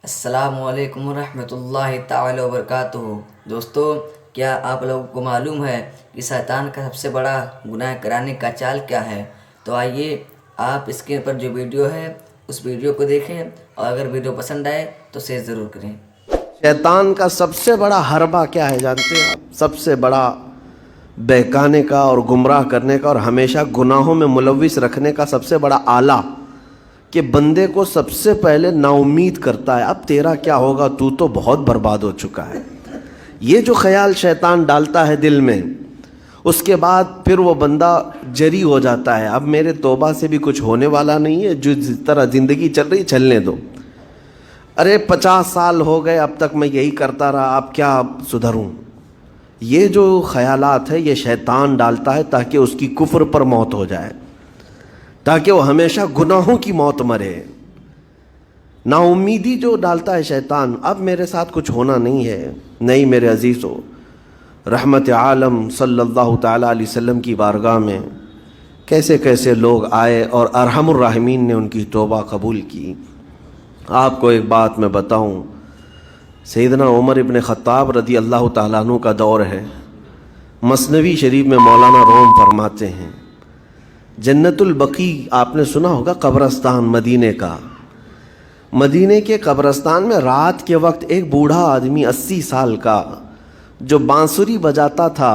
السلام علیکم ورحمۃ اللہ تعالی وبرکاتہ۔ دوستو، کیا آپ لوگوں کو معلوم ہے کہ شیطان کا سب سے بڑا گناہ کرانے کا چال کیا ہے؟ تو آئیے آپ اسکرین پر جو ویڈیو ہے اس ویڈیو کو دیکھیں، اور اگر ویڈیو پسند آئے تو شیئر ضرور کریں۔ شیطان کا سب سے بڑا حربہ کیا ہے جانتے ہیں آپ؟ سب سے بڑا بہکانے کا اور گمراہ کرنے کا اور ہمیشہ گناہوں میں ملوث رکھنے کا سب سے بڑا آلہ کہ بندے کو سب سے پہلے نا امید کرتا ہے، اب تیرا کیا ہوگا، تو تو بہت برباد ہو چکا ہے۔ یہ جو خیال شیطان ڈالتا ہے دل میں، اس کے بعد پھر وہ بندہ جری ہو جاتا ہے، اب میرے توبہ سے بھی کچھ ہونے والا نہیں ہے، جو جس طرح زندگی چل رہی چلنے دو۔ ارے 50 سال ہو گئے اب تک میں یہی کرتا رہا، اب کیا سدھروں؟ یہ جو خیالات ہے یہ شیطان ڈالتا ہے تاکہ اس کی کفر پر موت ہو جائے، تاکہ وہ ہمیشہ گناہوں کی موت مرے۔ نا امیدی جو ڈالتا ہے شیطان، اب میرے ساتھ کچھ ہونا نہیں ہے۔ نہیں میرے عزیزو، رحمت عالم صلی اللہ تعالیٰ علیہ وسلم کی بارگاہ میں کیسے کیسے لوگ آئے اور ارحم الراحمین نے ان کی توبہ قبول کی۔ آپ کو ایک بات میں بتاؤں، سیدنا عمر ابن خطاب رضی اللہ تعالیٰ عنہ کا دور ہے۔ مثنوی شریف میں مولانا روم فرماتے ہیں، جنت البقیع آپ نے سنا ہوگا، قبرستان مدینے کا، مدینے کے قبرستان میں رات کے وقت ایک بوڑھا آدمی 80 سال کا جو بانسری بجاتا تھا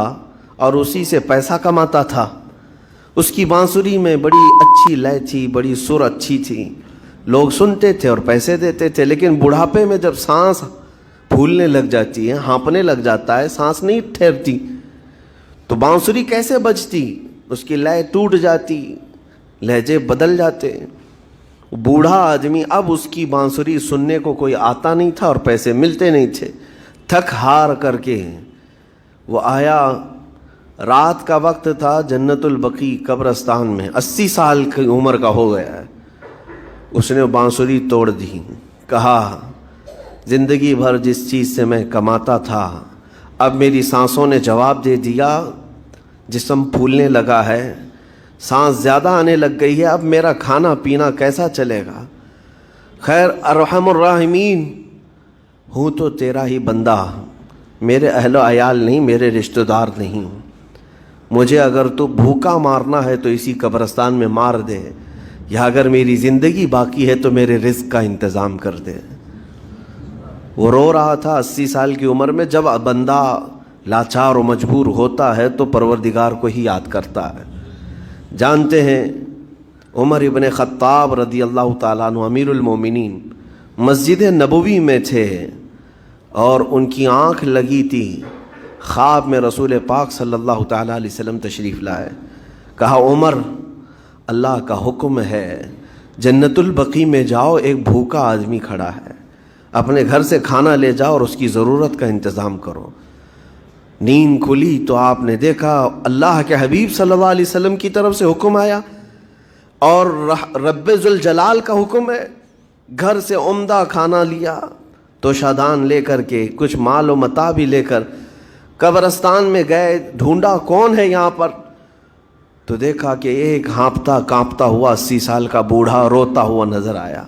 اور اسی سے پیسہ کماتا تھا، اس کی بانسری میں بڑی اچھی لے تھی، بڑی سر اچھی تھی، لوگ سنتے تھے اور پیسے دیتے تھے، لیکن بڑھاپے میں جب سانس پھولنے لگ جاتی ہے، ہانپنے لگ جاتا ہے، سانس نہیں ٹھہرتی، تو بانسری کیسے بجتی؟ اس کی لے ٹوٹ جاتی، لہجے بدل جاتے۔ بوڑھا آدمی، اب اس کی بانسری سننے کو کوئی آتا نہیں تھا اور پیسے ملتے نہیں تھے، تھک ہار کر کے وہ آیا۔ رات کا وقت تھا، جنت البقیع قبرستان میں، 80 سال کی عمر کا ہو گیا ہے۔ اس نے بانسری توڑ دی، کہا زندگی بھر جس چیز سے میں کماتا تھا اب میری سانسوں نے جواب دے دیا، جسم پھولنے لگا ہے، سانس زیادہ آنے لگ گئی ہے، اب میرا کھانا پینا کیسا چلے گا؟ خیر ارحم الراحمین ہوں تو تیرا ہی بندہ، میرے اہل و عیال نہیں، میرے رشتہ دار نہیں، مجھے اگر تو بھوکا مارنا ہے تو اسی قبرستان میں مار دے، یا اگر میری زندگی باقی ہے تو میرے رزق کا انتظام کر دے۔ وہ رو رہا تھا 80 سال کی عمر میں۔ جب بندہ لاچار و مجبور ہوتا ہے تو پروردگار کو ہی یاد کرتا ہے۔ جانتے ہیں عمر ابن خطاب رضی اللہ تعالیٰ عنہ امیر المومنین مسجد نبوی میں تھے اور ان کی آنکھ لگی تھی، خواب میں رسول پاک صلی اللہ تعالیٰ علیہ وسلم تشریف لائے، کہا عمر اللہ کا حکم ہے جنت البقیع میں جاؤ، ایک بھوکا آدمی کھڑا ہے، اپنے گھر سے کھانا لے جاؤ اور اس کی ضرورت کا انتظام کرو۔ نیند کھلی تو آپ نے دیکھا اللہ کے حبیب صلی اللہ علیہ وسلم کی طرف سے حکم آیا، اور رب ذوالجلال کا حکم ہے، گھر سے عمدہ کھانا لیا، توشادان لے کر کے، کچھ مال و متاع بھی لے کر قبرستان میں گئے، ڈھونڈا کون ہے یہاں پر، تو دیکھا کہ ایک ہانپتا کانپتا ہوا 80 سال کا بوڑھا روتا ہوا نظر آیا۔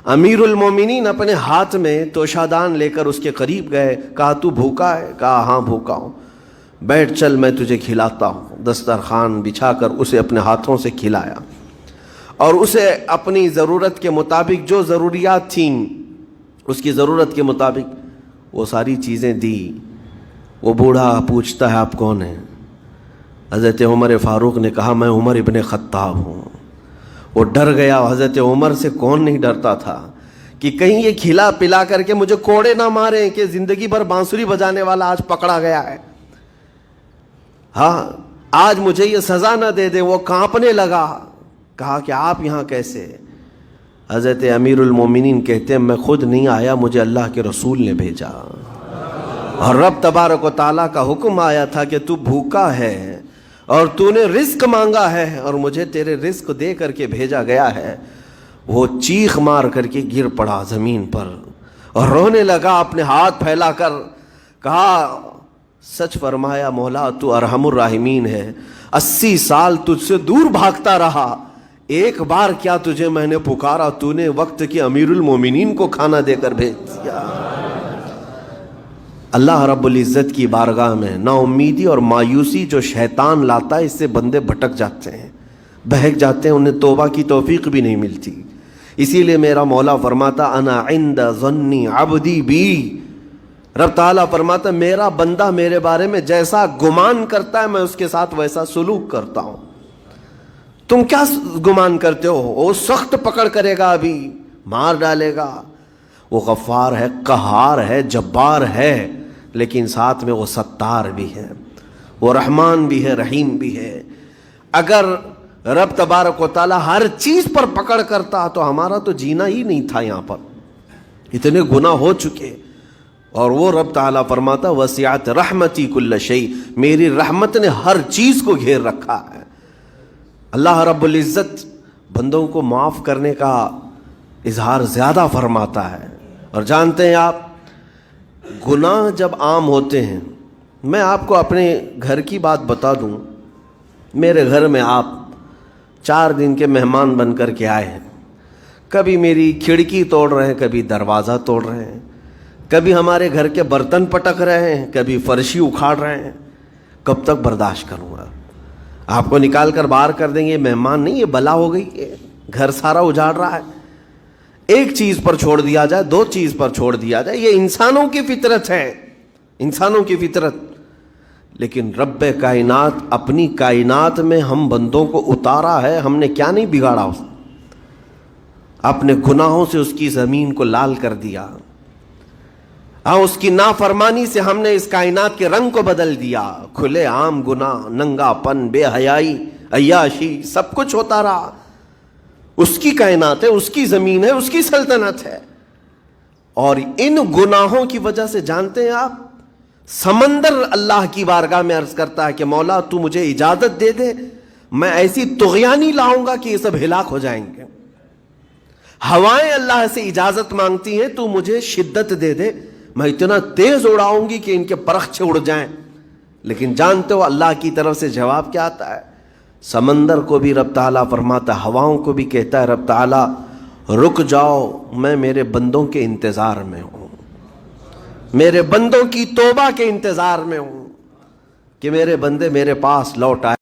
امیر المومنین اپنے ہاتھ میں توشادان لے کر اس کے قریب گئے، کہا تو بھوکا ہے؟ کہا ہاں بھوکا ہوں۔ بیٹھ چل میں تجھے کھلاتا ہوں۔ دسترخوان بچھا کر اسے اپنے ہاتھوں سے کھلایا اور اسے اپنی ضرورت کے مطابق جو ضروریات تھیں اس کی ضرورت کے مطابق وہ ساری چیزیں دی۔ وہ بوڑھا پوچھتا ہے آپ کون ہیں؟ حضرت عمر فاروق نے کہا میں عمر ابن خطاب ہوں۔ وہ ڈر گیا، حضرت عمر سے کون نہیں ڈرتا تھا کہ کہیں یہ کھلا پلا کر کے مجھے کوڑے نہ ماریں کہ زندگی بھر بانسری بجانے والا آج پکڑا گیا ہے، ہاں آج مجھے یہ سزا نہ دے دے۔ وہ کانپنے لگا، کہا کہ آپ یہاں کیسے؟ حضرت امیر المومنین کہتے ہیں میں خود نہیں آیا، مجھے اللہ کے رسول نے بھیجا، اور رب تبارک و تعالیٰ کا حکم آیا تھا کہ تو بھوکا ہے اور تو نے رزق مانگا ہے اور مجھے تیرے رزق دے کر کے بھیجا گیا ہے۔ وہ چیخ مار کر کے گر پڑا زمین پر اور رونے لگا، اپنے ہاتھ پھیلا کر کہا سچ فرمایا مولا تو ارحم الراحمین ہے، 80 سال تجھ سے دور بھاگتا رہا، ایک بار کیا تجھے میں نے پکارا، تو نے وقت کے امیر المومنین کو کھانا دے کر بھیج دیا۔ اللہ رب العزت کی بارگاہ میں نا امیدی اور مایوسی جو شیطان لاتا ہے، اس سے بندے بھٹک جاتے ہیں، بہک جاتے ہیں، انہیں توبہ کی توفیق بھی نہیں ملتی۔ اسی لیے میرا مولا فرماتا انا عند ظن عبدی بی، رب تعالیٰ فرماتا میرا بندہ میرے بارے میں جیسا گمان کرتا ہے میں اس کے ساتھ ویسا سلوک کرتا ہوں۔ تم کیا گمان کرتے ہو؟ وہ سخت پکڑ کرے گا، ابھی مار ڈالے گا۔ وہ غفار ہے، قہار ہے، جبار ہے، لیکن ساتھ میں وہ ستار بھی ہے، وہ رحمان بھی ہے، رحیم بھی ہے۔ اگر رب تبارک و تعالیٰ ہر چیز پر پکڑ کرتا تو ہمارا تو جینا ہی نہیں تھا، یہاں پر اتنے گناہ ہو چکے۔ اور وہ رب تعالیٰ فرماتا وسعت رحمتی کل شیء، میری رحمت نے ہر چیز کو گھیر رکھا ہے۔ اللہ رب العزت بندوں کو معاف کرنے کا اظہار زیادہ فرماتا ہے۔ اور جانتے ہیں آپ، گناہ جب عام ہوتے ہیں، میں آپ کو اپنے گھر کی بات بتا دوں، میرے گھر میں آپ 4 دن کے مہمان بن کر کے آئے ہیں، کبھی میری کھڑکی توڑ رہے ہیں، کبھی دروازہ توڑ رہے ہیں، کبھی ہمارے گھر کے برتن پٹک رہے ہیں، کبھی فرشی اکھاڑ رہے ہیں۔ کب تک برداشت کروں گا؟ آپ کو نکال کر باہر کر دیں گے، مہمان نہیں، یہ بلا ہو گئی ہے، گھر سارا اجاڑ رہا ہے۔ ایک چیز پر چھوڑ دیا جائے، 2 چیز پر چھوڑ دیا جائے، یہ انسانوں کی فطرت ہے، انسانوں کی فطرت۔ لیکن رب کائنات اپنی کائنات میں ہم بندوں کو اتارا ہے، ہم نے کیا نہیں بگاڑا؟ اپنے گناہوں سے اس کی زمین کو لال کر دیا، ہاں اس کی نافرمانی سے ہم نے اس کائنات کے رنگ کو بدل دیا۔ کھلے عام گناہ، ننگا پن، بے حیائی، عیاشی، سب کچھ ہوتا رہا۔ اس کی کائنات ہے، اس کی زمین ہے، اس کی سلطنت ہے۔ اور ان گناہوں کی وجہ سے جانتے ہیں آپ، سمندر اللہ کی بارگاہ میں عرض کرتا ہے کہ مولا تو مجھے اجازت دے دے، میں ایسی طغیانی لاؤں گا کہ یہ سب ہلاک ہو جائیں گے۔ ہوائیں اللہ سے اجازت مانگتی ہیں، تو مجھے شدت دے دے، میں اتنا تیز اڑاؤں گی کہ ان کے پرخچے اڑ جائیں۔ لیکن جانتے ہو اللہ کی طرف سے جواب کیا آتا ہے؟ سمندر کو بھی رب تعالیٰ فرماتا ہے، ہواؤں کو بھی کہتا ہے رب تعالیٰ رک جاؤ، میں میرے بندوں کے انتظار میں ہوں، میرے بندوں کی توبہ کے انتظار میں ہوں کہ میرے بندے میرے پاس لوٹ آئے۔